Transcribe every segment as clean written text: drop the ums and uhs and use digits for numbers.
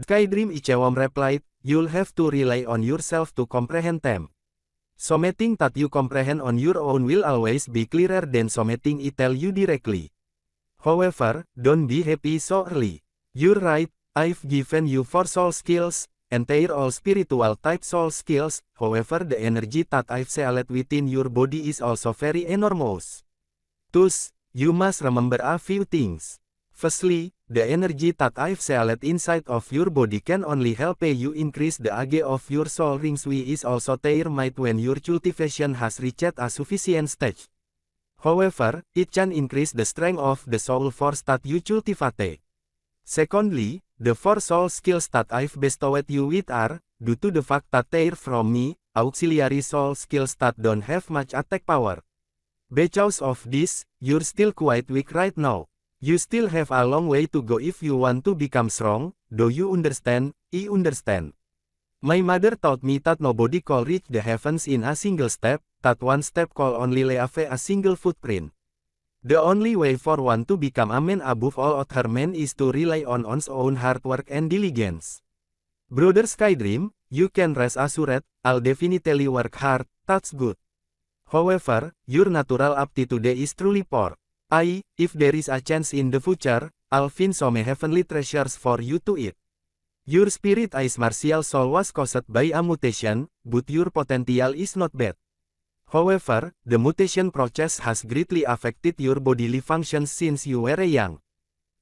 Skydream Ichewam replied, "You'll have to rely on yourself to comprehend them. Something that you comprehend on your own will always be clearer than something I tell you directly. However, don't be happy so early. You're right, I've given you 4 soul skills, and they're all spiritual type soul skills, however the energy that I've sealed within your body is also very enormous. Thus, you must remember a few things. Firstly, the energy that I've sealed inside of your body can only help you increase the age of your soul rings, which is also their might when your cultivation has reached a sufficient stage. However, it can increase the strength of the soul force that you cultivate. Secondly, the 4 soul skills that I've bestowed you with are, due to the fact that they're from me, auxiliary soul skills that don't have much attack power. Because of this, you're still quite weak right now. You still have a long way to go if you want to become strong, do you understand? I understand. My mother taught me that nobody could reach the heavens in a single step, that one step could only leave a single footprint. The only way for one to become a man above all other men is to rely on one's own hard work and diligence. Brother Skydream, you can rest assured, I'll definitely work hard, that's good. However, your natural aptitude is truly poor. If there is a chance in the future, I'll find some heavenly treasures for you to eat. Your spirit is martial soul was caused by a mutation, but your potential is not bad. However, the mutation process has greatly affected your bodily functions since you were young.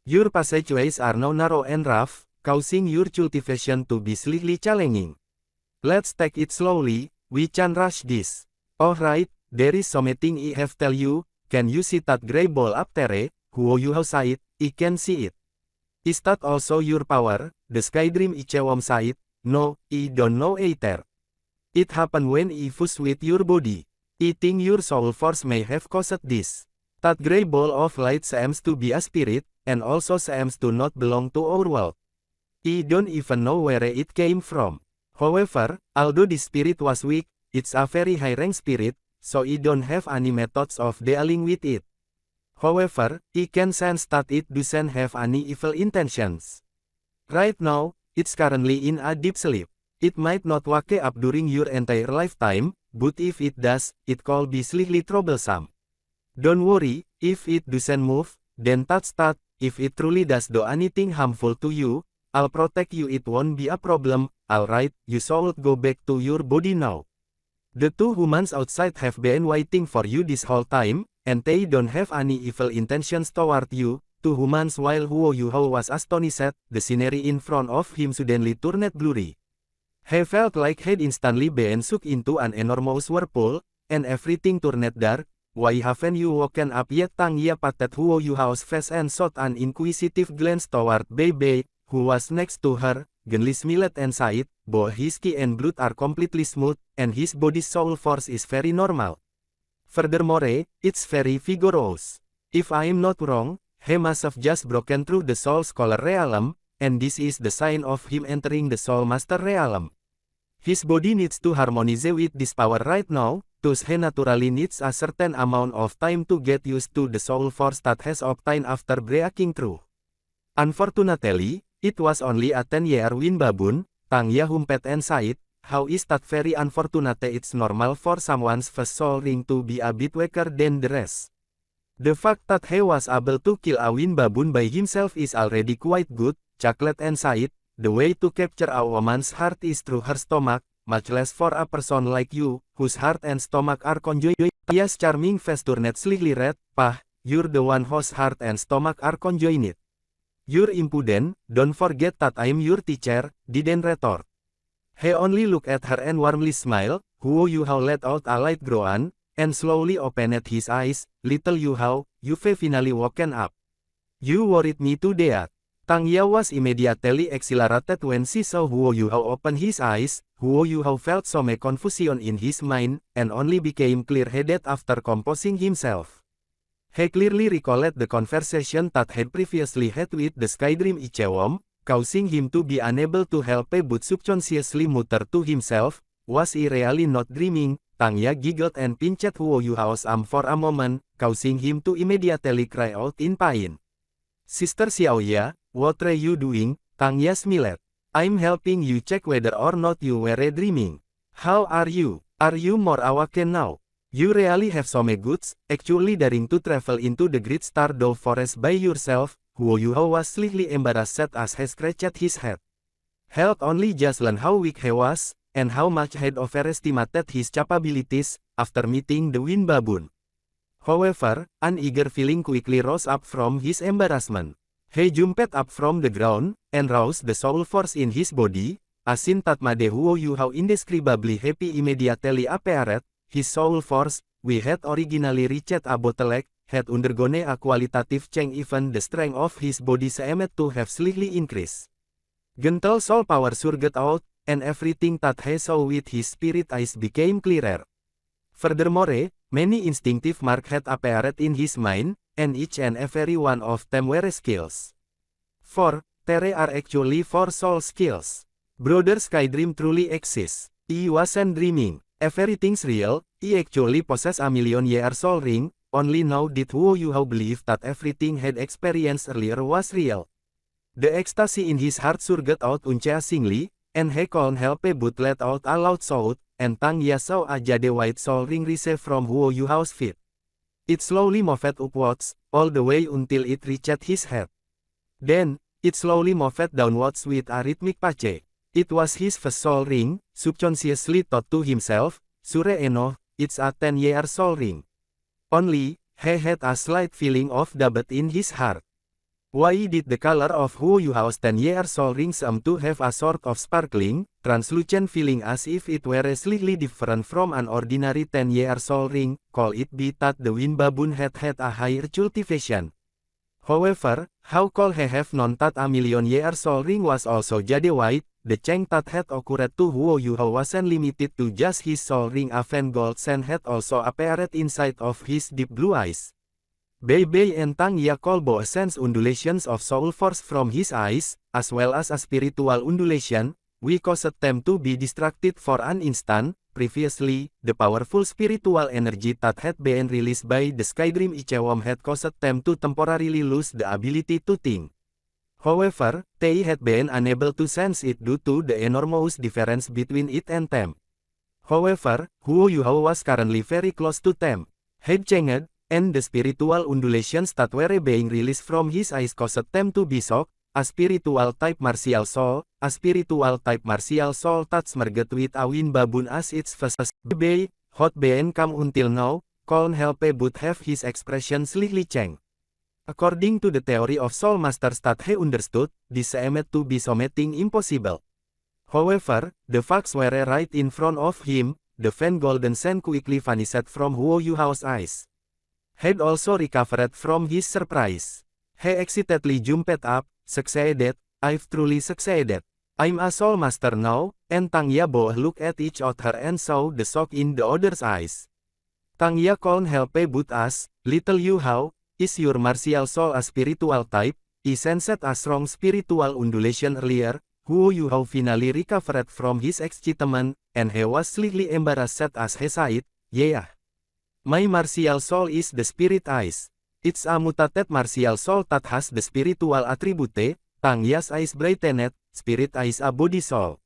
Your passageways are now narrow and rough, causing your cultivation to be slightly challenging. Let's take it slowly, we can rush this. Alright, there is something I have tell you. Can you see that grey ball up there? Who you have said, I can see it. Is that also your power? The Skydream Ichewam said, no, I don't know either. It happened when I fused with your body. I think your soul force may have caused this. That grey ball of light seems to be a spirit, and also seems to not belong to our world. I don't even know where it came from. However, although the spirit was weak, it's a very high-rank spirit, so I don't have any methods of dealing with it. However, I can sense that it doesn't have any evil intentions. Right now, it's currently in a deep sleep. It might not wake up during your entire lifetime, but if it does, it could be slightly troublesome. Don't worry, if it doesn't move, then that's that. If it truly does do anything harmful to you, I'll protect you, it won't be a problem. Alright, you should go back to your body now. The 2 humans outside have been waiting for you this whole time, and they don't have any evil intentions toward you. 2 humans. While Huo Yuhao was astonished, the scenery in front of him suddenly turned blurry. He felt like he'd instantly been sucked into an enormous whirlpool, and everything turned dark. Why haven't you woken up yet? Tang Ye patted Huo Yuhao's face and shot an inquisitive glance toward Bei Bei, who was next to her. Genli smiled and sighed, both his ki and blood are completely smooth, and his body's soul force is very normal. Furthermore, it's very vigorous. If I'm not wrong, he must have just broken through the Soul Scholar realm, and this is the sign of him entering the Soul Master realm. His body needs to harmonize with this power right now, thus he naturally needs a certain amount of time to get used to the soul force that has obtained after breaking through. Unfortunately, it was only a 10-year wind baboon. Tang Ye hummed and sighed, how is that very unfortunate? It's normal for someone's first soul ring to be a bit weaker than the rest. The fact that he was able to kill a wind baboon by himself is already quite good. Chuckled and sighed, the way to capture a woman's heart is through her stomach, much less for a person like you, whose heart and stomach are conjoined. Taya's charming face turned slightly red. Pah, you're the one whose heart and stomach are conjoined. You're impudent, don't forget that I'm your teacher, didn't retort. He only looked at her and warmly smiled. Huo Yuhao let out a light groan, and slowly opened his eyes. Little Yuhao, you've finally woken up. You worried me to death. Tang Ye was immediately exhilarated when she saw Huo Yuhao open his eyes. Huo Yuhao felt some confusion in his mind, and only became clear-headed after composing himself. He clearly recalled the conversation that had previously had with the Skydream Ichewam, causing him to be unable to help but subconsciously mutter to himself, was he really not dreaming? Tang Ye giggled and pinched Huo Yuhao's arm for a moment, causing him to immediately cry out in pain. Sister Xiaoya, what are you doing? Tang Ye smiled. I'm helping you check whether or not you were dreaming. How are you? Are you more awakened now? You really have some goods, actually daring to travel into the great Stardoll Forest by yourself. Huo Yuhao was slightly embarrassed as he scratched his head. He'd only just learned how weak he was, and how much he'd overestimated his capabilities, after meeting the Wind Baboon. However, an eager feeling quickly rose up from his embarrassment. He jumped up from the ground, and roused the soul force in his body. A scene that made Huo Yuhao indescribably happy immediately appeared. His soul force, which had originally reached a bottleneck, had undergone a qualitative change. Even the strength of his body seemed to have slightly increased. Gentle soul power surged out, and everything that he saw with his spirit eyes became clearer. Furthermore, many instinctive marks had appeared in his mind, and each and every one of them were skills. There are actually 4 soul skills. Brother Skydream truly exists. He wasn't dreaming. Everything's real. He actually possessed a million-year soul ring. Only now did Huo Yuhao believe that everything he'd experienced earlier was real. The ecstasy in his heart surged out unceasingly, and he couldn't help but let out a loud shout, and Tang Ya saw a jade white soul ring rise from Huo Yuhao's feet. It slowly moved upwards, all the way until it reached his head. Then, it slowly moved downwards with a rhythmic pace. It was his first soul ring. Subconsciously thought to himself, "Sure enough, it's a 10-year soul ring." Only, he had a slight feeling of doubt in his heart. Why did the color of Huo Yuhao's 10-year soul ring seem to have a sort of sparkling, translucent feeling as if it were slightly different from an ordinary 10-year soul ring? Could it be that the Wind Baboon had a higher cultivation? However, how could he have known that a million-year soul ring was also jade white? The change that had occurred to Huo Yuhao wasn't limited to just his soul ring. A faint gold scent had also appeared inside of his deep blue eyes. Bei Bei and Tang Ya could both sense undulations of soul force from his eyes, as well as a spiritual undulation. We caused them to be distracted for an instant. Previously, the powerful spiritual energy that had been released by the Skydream Ichewom had caused them to temporarily lose the ability to think. However, they had been unable to sense it due to the enormous difference between it and them. However, Huo Yuhao was currently very close to them. He'd changed, and the spiritual undulations that were being released from his eyes caused them to be shocked. A spiritual type martial soul that's merged with a Wind Baboon as its first. Bei, hot been come until now, couldn't help but have his expression slightly change. According to the theory of soul masters that he understood, this seemed to be something impossible. However, the facts were right in front of him. The faint golden scent quickly vanished from Huo Yuhao's eyes. He'd also recovered from his surprise. He excitedly jumped up, "Succeeded, I've truly succeeded. I'm a soul master now," and Tang Ya both looked at each other and saw the shock in the other's eyes. Tang Ya couldn't help but ask, "Little Yuhao, is your martial soul a spiritual type?" He sensed a strong spiritual undulation earlier. Huo Yuhao finally recovered from his excitement, and he was slightly embarrassed as he said, "Yeah. My martial soul is the spirit eyes. It's a mutated martial soul that has the spiritual attribute." Tang Ya's eyes brightened. "Spirit eyes a body soul.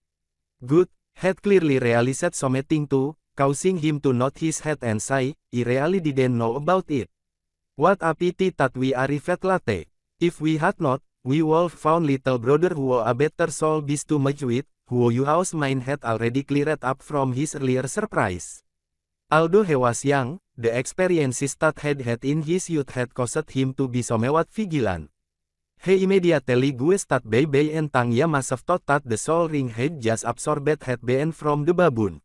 Good." He'd clearly realized something too, causing him to nod his head and sigh. He really didn't know about it. What a pity that we arrived late. If we had not, we would have found little brother Huo a better soul beast to match with. Huo Yuhao's mind had already cleared up from his earlier surprise. Although he was young, the experiences that he'd had in his youth had caused him to be somewhat vigilant. He immediately guessed that Bei Bei and Tang Ya must have thought that the soul ring he'd just absorbed had been from the baboon.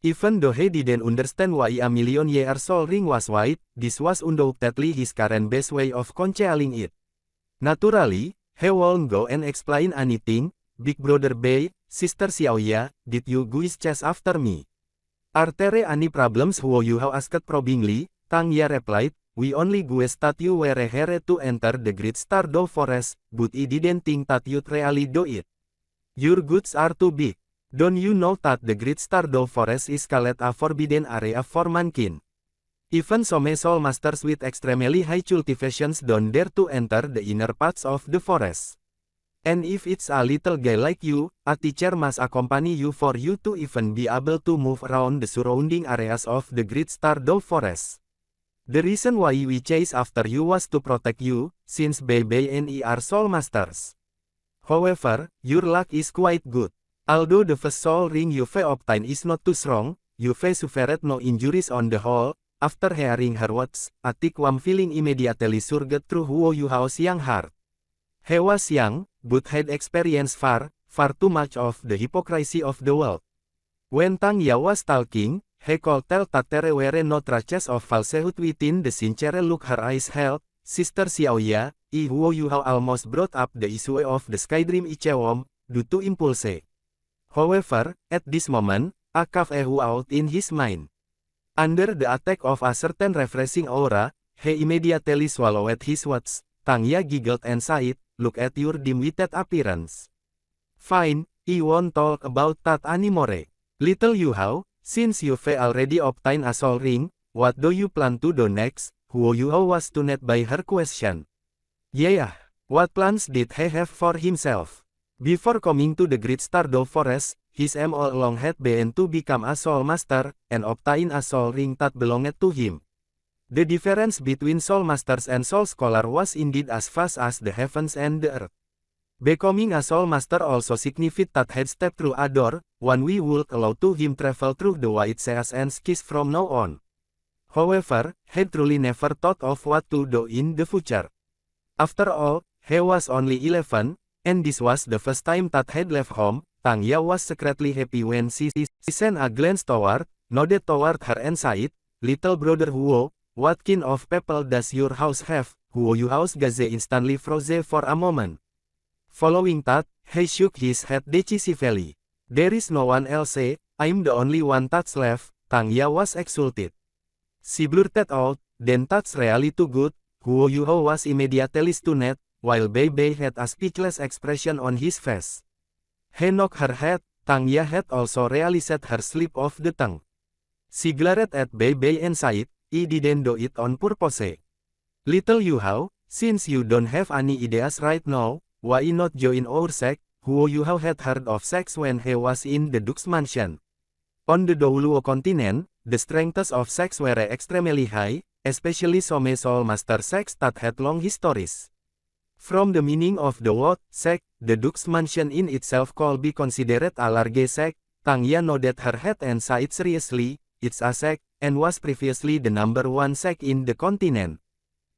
Even though he didn't understand why a million-year soul ring was white, this was undoubtedly his current best way of concealing it. Naturally, he won't go and explain anything. "Big brother Bei, sister Xiaoya, did you guys chase after me? Are there any problems?" Huo Yuhao asked probingly. Tang Ya replied, "We only guessed that you were here to enter the Great Stardoll Forest, but I didn't think that you'd really do it. Your goods are too big. Don't you know that the Great Stardoll Forest is called a forbidden area for mankind? Even some soul masters with extremely high cultivations don't dare to enter the inner parts of the forest. And if it's a little guy like you, a teacher must accompany you for you to even be able to move around the surrounding areas of the Great Stardew Forest. The reason why we chase after you was to protect you, since Bei Bei and I are Soul Masters. However, your luck is quite good. Although the first soul ring you've obtained is not too strong, you've suffered no injuries on the whole. After hearing her words, a thick warm feeling immediately surged through Huo Yuhao's young heart. He was young, but had experienced far too much of the hypocrisy of the world. When Tang Ya was talking, he could tell that there were no traces of falsehood within the sincere look her eyes held. Sister Xiaoya, Huo Yuhao almost brought up the issue of the Skydream Ichewom, due to impulse. However, at this moment, a cave echoed out in his mind. Under the attack of a certain refreshing aura, he immediately swallowed his words. Tang Ya giggled and sighed, "Look at your dim-witted appearance." "Fine, I won't talk about that anymore. Little Yuhao, since you've already obtained a soul ring, what do you plan to do next?" Huo Yuhao was stunned by her question. Yeah, what plans did he have for himself? Before coming to the Great Stardew Forest, his aim all along had been to become a soul master, and obtain a soul ring that belonged to him. The difference between soul masters and soul scholar was indeed as vast as the heavens and the earth. Becoming a soul master also signified that he'd step through a door, one we would allow to him travel through the wide seas and skies from now on. However, he truly never thought of what to do in the future. After all, he was only 11, and this was the first time that he'd left home. Tang Ya was secretly happy when she sent a glance toward, nodded toward her and sighed, "Little brother Huo, what kind of people does your house have?" Huo Yuhao's gaze instantly froze for a moment. Following that, he shook his head decisively. "There is no one else, I'm the only one that's left." Tang Ya was exulted. She blurted out, "Then that's really too good." Huo Yuhao was immediately stunned, while Bei Bei had a speechless expression on his face. He nodded her head. Tang Ya had also realized her slip of the tongue. She glared at Bei Bei and sighed, "I didn't do it on purpose. Little Yuhao, since you don't have any ideas right now, why not join our sect?" Huo Yuhao had heard of sects when he was in the Duke's mansion. On the Douluo continent, the strengths of sects were extremely high, especially some soul master sects that had long histories. From the meaning of the word sect, the Duke's mansion in itself could be considered a large sect. Tang Ya nodded her head and sighed seriously, "It's a sect, and was previously the #1 sect in the continent.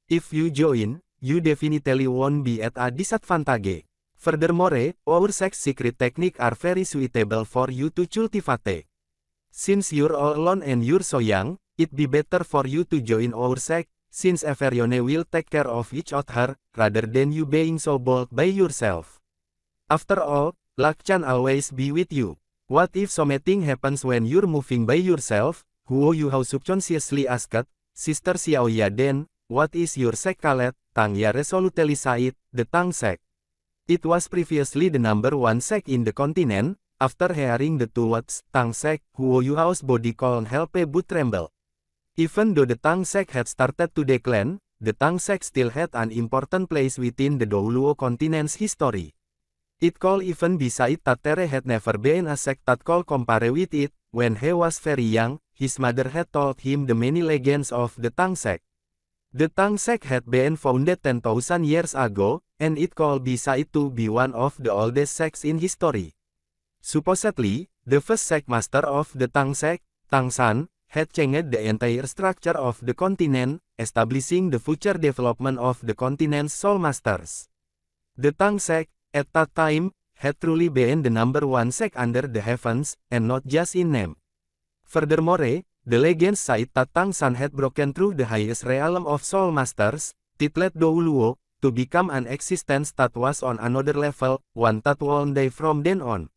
If you join, you definitely won't be at a disadvantage. Furthermore, our sect's secret techniques are very suitable for you to cultivate. Since you're all alone and you're so young, it'd be better for you to join our sect, since everyone will take care of each other, rather than you being so bold by yourself. After all, luck can always be with you. What if something happens when you're moving by yourself?" Huo Yuhao subconsciously asked. "Sister Xiaoya, then, what is your sect called?" Tang Ya resolutely sighed, "The Tang sect. It was previously the #1 sect in the continent." After hearing the two words, Tang sect, Huo Yuhao's body couldn't help but tremble. Even though the Tang sect had started to decline, the Tang sect still had an important place within the Douluo continent's history. It could even be said that there had never been a sect that could compare with it. When he was very young, his mother had told him the many legends of the Tang sect. The Tang sect had been founded 10,000 years ago, and it could be said to be one of the oldest sects in history. Supposedly, the first sect master of the Tang sect, Tang San, had changed the entire structure of the continent, establishing the future development of the continent's soul masters. The Tang sect, at that time, had truly been the #1 sect under the heavens, and not just in name. Furthermore, the legends cite that Tang San had broken through the highest realm of soul masters, titled Douluo, to become an existence that was on another level, one that won't die from then on.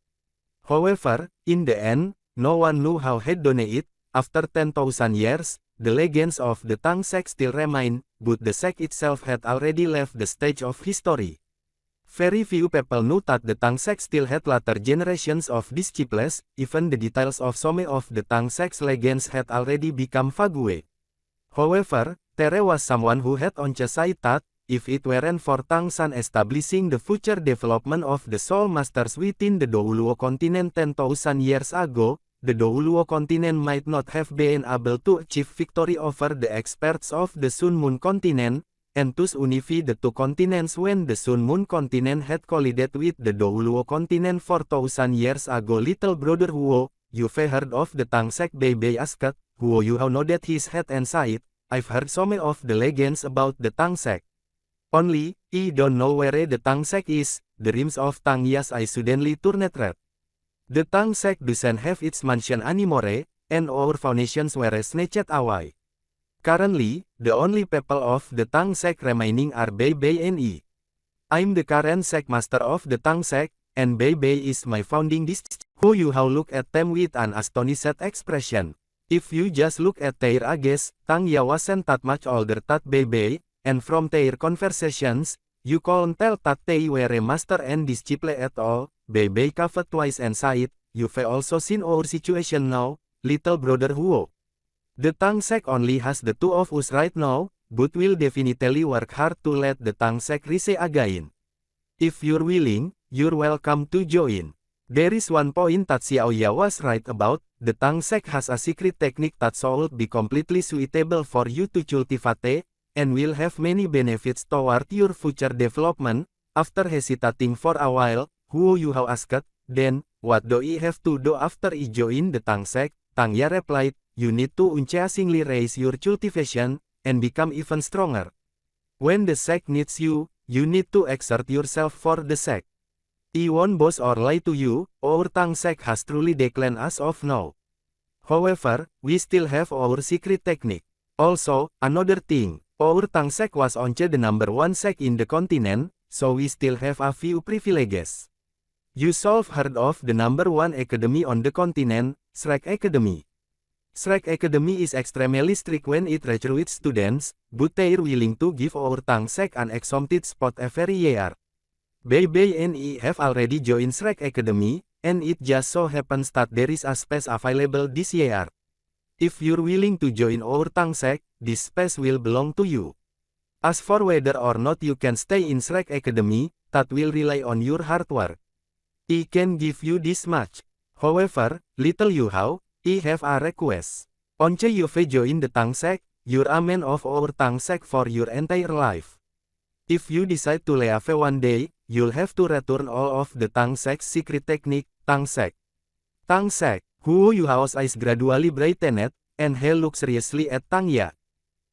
However, in the end, no one knew how he'd done it. After 10,000 years, the legends of the Tang sect still remain, but the sect itself had already left the stage of history. Very few people knew that the Tang sect still had later generations of disciples. Even the details of some of the Tang sect's legends had already become vague. However, there was someone who had once said that, if it weren't for Tang San establishing the future development of the Soul Masters within the Douluo continent 10,000 years ago, the Douluo continent might not have been able to achieve victory over the experts of the Sun Moon continent, and thus unify the two continents when the Sun Moon continent had collided with the Douluo continent 4,000 years ago. Little brother Huo, you've heard of the Tang sect? Bei asked. Huo Yuhao nodded his head and sighed. I've heard some of the legends about the Tang sect. Only, I don't know where the Tang sect is. The rims of Tang Ya's eyes suddenly turned red. The Tang sect doesn't have its mansion anymore, and our foundations were snatched away. Currently, the only people of the Tang sect remaining are Bei and I. I'm the current sect master of the Tang sect, and Bei is my founding district. Huo Yuhao looked at them with an astonished expression. If you just look at their ages, Tang Ya wasn't that much older than Bei, and from their conversations, you can't tell that they were a master and disciple at all. Bei coughed twice and sighed. You've also seen our situation now, little brother Huo. The Tang sect only has the two of us right now, but we'll definitely work hard to let the Tang sect rise again. If you're willing, you're welcome to join. There is one point that Xiaoya was right about. The Tang sect has a secret technique that should be completely suitable for you to cultivate, and will have many benefits toward your future development. After hesitating for a while, Huo Yuhao asked, then, what do I have to do after I join the Tang sect? Tang Ya replied, you need to unceasingly raise your cultivation, and become even stronger. When the sect needs you, you need to exert yourself for the sect. I won't boast or lie to you, our Tang sect has truly declined as of now. However, we still have our secret technique. Also, another thing, our Tang sect was once the number one sect in the continent, so we still have a few privileges. You should have heard of the number one academy on the continent, Shrek Academy. Shrek Academy is extremely strict when it recruits students, but they're willing to give our Tang sect an exempted spot every year. Bei and I have already joined Shrek Academy, and it just so happens that there is a space available this year. If you're willing to join our Tang sect, this space will belong to you. As for whether or not you can stay in Shrek Academy, that will rely on your hard work. I can give you this much. However, little Yuhao, I have a request. Once you've joined the Tang sect, you're a man of our Tang sect for your entire life. If you decide to leave one day, you'll have to return all of the Tang sect's secret technique, Tang sect. Tang sect. Huo Yuhao's eyes gradually brightened, and he looked seriously at Tang Ya.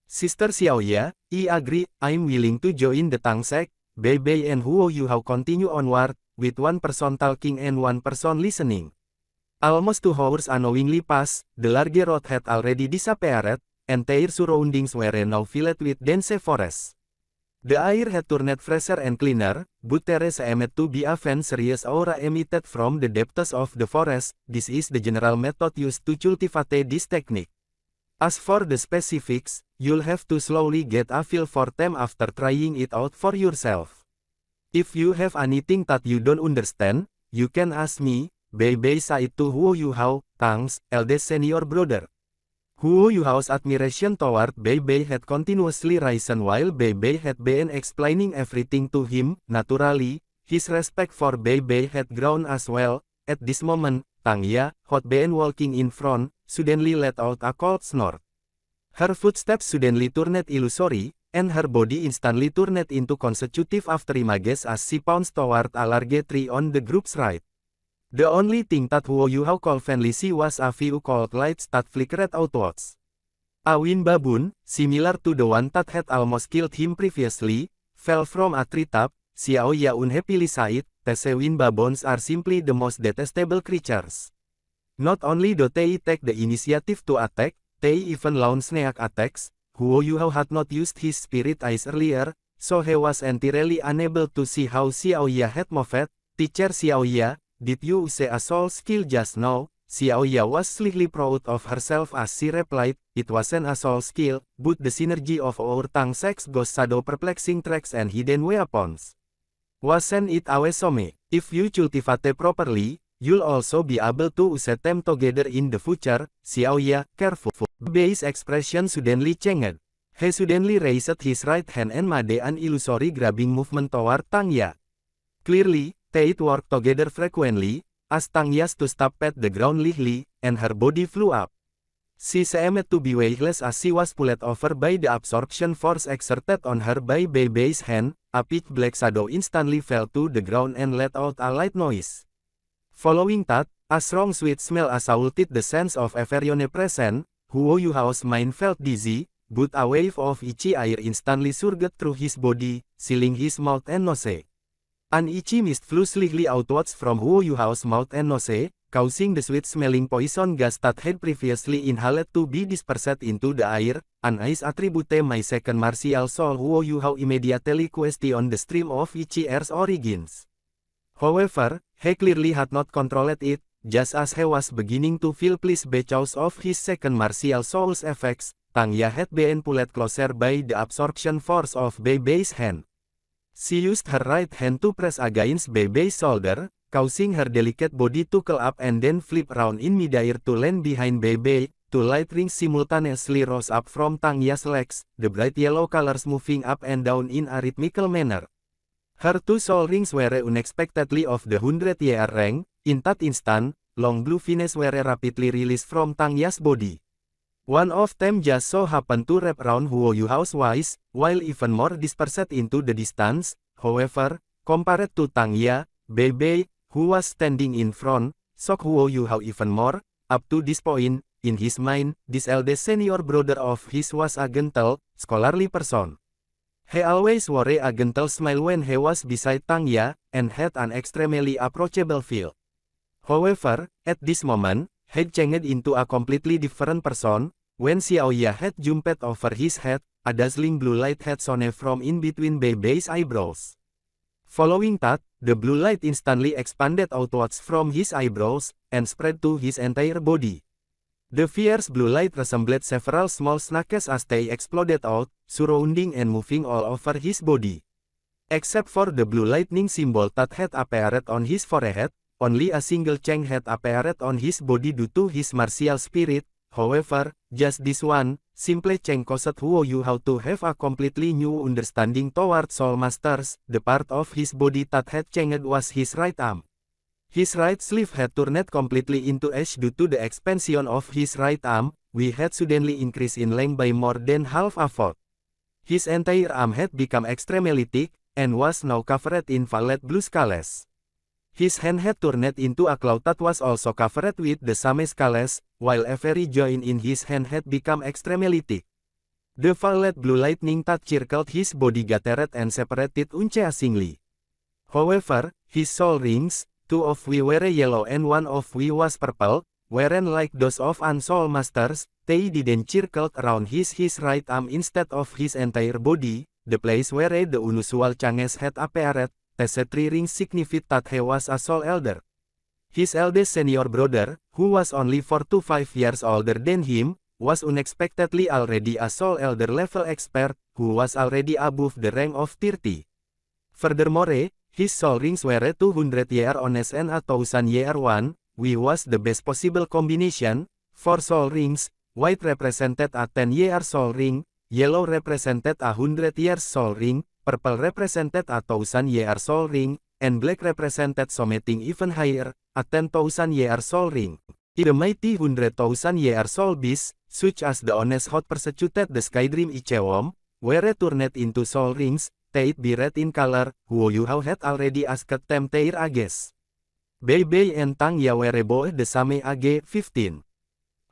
Sister Xiaoya, I agree, I'm willing to join the Tang sect. Bei and Huo Yuhao continue onward, with one person talking and one person listening. Almost 2 hours unknowingly passed, the large road had already disappeared, and their surroundings were now filled with dense forest. The air had turned fresher and cleaner, but there seemed to be a faint serious aura emitted from the depths of the forest. This is the general method used to cultivate this technique. As for the specifics, you'll have to slowly get a feel for them after trying it out for yourself. If you have anything that you don't understand, you can ask me. Bei said to Huo Yuhao, Tang's eldest senior brother. Huo Yuhao's admiration toward Bei had continuously risen while Bei had been explaining everything to him. Naturally, his respect for Bei had grown as well. At this moment, Tang Ya, who had been walking in front, suddenly let out a cold snort. Her footsteps suddenly turned illusory, and her body instantly turned into consecutive after images as she pounced toward a large tree on the group's right. The only thing that Huo Yuhao could faintly see was a few cold lights that flickered outwards. A wind baboon, similar to the one that had almost killed him previously, fell from a treetop. Xiaoya unhappily sighed, these wind baboons are simply the most detestable creatures. Not only do they take the initiative to attack, they even launch sneak attacks. Huo Yuhao had not used his spirit eyes earlier, so he was entirely unable to see how Xiaoya had moved. Teacher Xiaoya, did you use a soul skill just now? Xiaoya was slightly proud of herself as she replied, it wasn't a soul skill, but the synergy of our Tang sect's ghost shadow perplexing tracks and hidden weapons. Wasn't it a Wesome? If you cultivate properly, you'll also be able to use them together in the future. Xiaoya, careful. Bei's expression suddenly changed. He suddenly raised his right hand and made an illusory grabbing movement toward Tang Ya. Clearly, they worked together frequently, as Tang Ya to stop at the ground lightly, and her body flew up. She seemed to be weightless as she was pulled over by the absorption force exerted on her by Bei Bei's hand. A pitch black shadow instantly fell to the ground and let out a light noise. Following that, a strong sweet smell assaulted the sense of everyone present. Huo Yuhao's mind felt dizzy, but a wave of itchy air instantly surged through his body, sealing his mouth and nose. An itchy mist flew slightly outwards from Huo Yuhao's mouth and nose, causing the sweet-smelling poison gas that had previously inhaled to be dispersed into the air. An ice attribute my second martial soul. Huo Yuhao immediately questioned the stream of itchy air's origins. However, he clearly had not controlled it, just as he was beginning to feel pleased because of his second martial soul's effects. Tang Ya had been pulled closer by the absorption force of Bei Bei's hand. She used her right hand to press against Bei Bei's shoulder, causing her delicate body to curl up and then flip around in midair to land behind Bei Bei. Two light rings simultaneously rose up from Tang Ya's legs, the bright yellow colors moving up and down in a rhythmical manner. Her two soul rings were unexpectedly of the 100-year rank. In that instant, long blue veins were rapidly released from Tang Ya's body. One of them just so happened to wrap around Huo Yuhao's waist, while even more dispersed into the distance. However, compared to Tang Ya, Bei Bei, who was standing in front, shocked Huo Yuhao even more. Up to this point, in his mind, this eldest senior brother of his was a gentle, scholarly person. He always wore a gentle smile when he was beside Tang Ya, and had an extremely approachable feel. However, at this moment, he changed into a completely different person. When Xiao Ya had jumped over his head, a dazzling blue light had shone from in between Bei Bei's eyebrows. Following that, the blue light instantly expanded outwards from his eyebrows, and spread to his entire body. The fierce blue light resembled several small snakes as they exploded out, surrounding and moving all over his body. Except for the blue lightning symbol that had appeared on his forehead, only a single Cheng had appeared on his body due to his martial spirit. However, just this one, simple Cheng caused Huo Yuhao to have a completely new understanding toward Soul Masters. The part of his body that had changed was his right arm. His right sleeve had turned completely into ash due to the expansion of his right arm, which had suddenly increased in length by more than half a foot. His entire arm had become extremely thick, and was now covered in violet blue scales. His hand had turned into a cloud that was also covered with the same scales, while every joint in his hand had become extremely thick. The violet blue lightning that circled his body gathered and separated unceasingly. However, his soul rings, two of which were yellow and one of which was purple, weren't like those of Soul Masters. They didn't circle around his right arm instead of his entire body, the place where the unusual changes had appeared. These three rings signified that he was a soul elder. His eldest senior brother, who was only 4 to 5 years older than him, was unexpectedly already a soul elder level expert, who was already above the rank of 30. Furthermore, his soul rings were 200 year honest and 1000 year one, which was the best possible combination. 4 soul rings, white represented a 10 year soul ring, yellow represented a 100 years soul ring, purple represented a 1000 year soul ring, and black represented something even higher, a 10,000 year soul ring. The mighty 100,000 year soul beasts, such as the honest hot persecuted the Skydream Ichewom, were turned into soul rings. They'd be red in color. Huo Yuhao had already asked them their ages. Bei Bei and Tang Ya were both the same age, 15.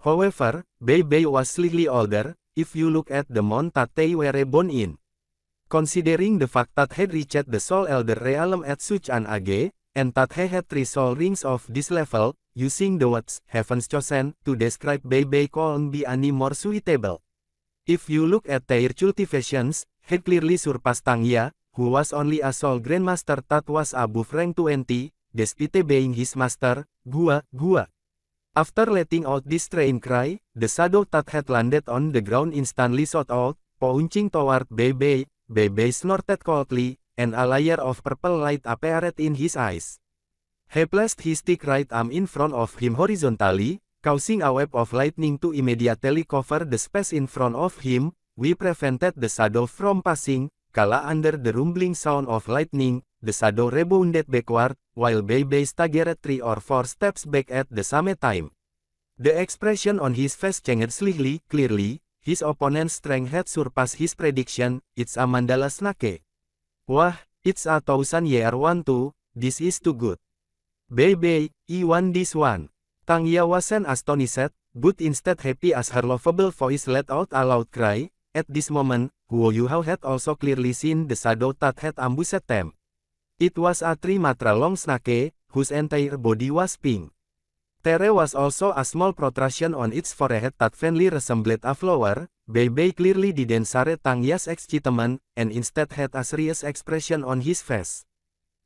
However, Bei Bei was slightly older, if you look at the month that they were born in. Considering the fact that he reached the Soul Elder realm at such an age, and that he had 3 soul rings of this level, using the words Heaven's Chosen to describe Bei Bei couldn't be any more suitable. If you look at their cultivations, he clearly surpassed Tang Ya, who was only a soul grandmaster that was above rank 20, despite being his master. Gua, gua. After letting out this strange cry, the shadow that had landed on the ground instantly shot out, punching toward Bei Bei. Bei Bei snorted coldly, and a layer of purple light appeared in his eyes. He placed his thick right arm in front of him horizontally, causing a web of lightning to immediately cover the space in front of him. we prevented the shadow from passing, kala under the rumbling sound of lightning, the shadow rebounded backward, while Bei Bei staggered 3 or 4 steps back at the same time. The expression on his face changed slightly, clearly, his opponent's strength had surpassed his prediction. It's a mandala snake. Wah, it's a 1000-year one too, this is too good. Bei Bei, I won this one. Tang Ya wasn't astonished, but instead happy as her lovable voice let out a loud cry. At this moment, Guo Yuhao had also clearly seen the shadow that had ambushed them. It was a 3-meter long snake, whose entire body was pink. There was also a small protrusion on its forehead that faintly resembled a flower. Bei Bei clearly didn't share Tang Ya's excitement, and instead had a serious expression on his face.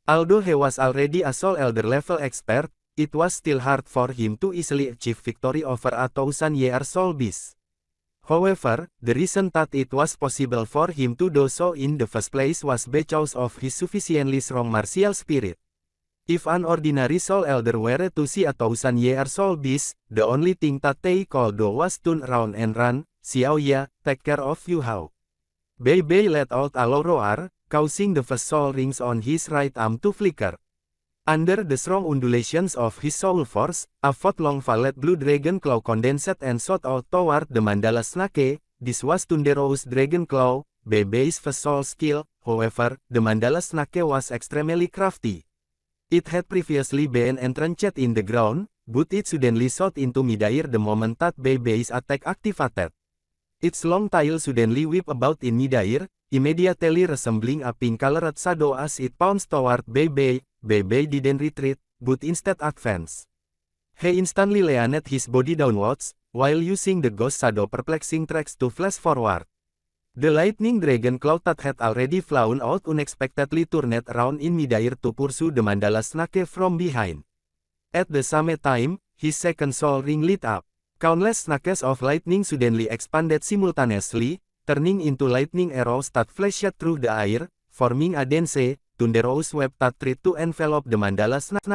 Although he was already a Soul Elder level expert, it was still hard for him to easily achieve victory over a 1000-year soul beast. However, the reason that it was possible for him to do so in the first place was because of his sufficiently strong martial spirit. If an ordinary Soul Elder were to see a 1000-year soul beast, the only thing that they could do was turn around and run. Xiao Ya, take care of Yuhao. Bei Bei let out a low roar, causing the first soul rings on his right arm to flicker. Under the strong undulations of his soul force, a foot-long violet blue dragon claw condensed and shot out toward the mandala snake. This was Thunderous Dragon Claw, Bei Bei's first soul skill. However, the mandala snake was extremely crafty. It had previously been entrenched in the ground, but it suddenly shot into midair the moment that Bei Bei's attack activated. Its long tail suddenly whipped about in midair, immediately resembling a pink-colored shadow as it pounced toward Bei Bei. Bei Bei didn't retreat, but instead advanced. He instantly leaned his body downwards, while using the ghost shadow perplexing tracks to flash forward. The lightning dragon cloud that had already flown out unexpectedly turned around in midair to pursue the mandala snake from behind. At the same time, his second soul ring lit up. Countless snakes of lightning suddenly expanded simultaneously, turning into lightning arrows that flashed through the air, forming a dense, thunderous web that tried to envelop the mandala snake.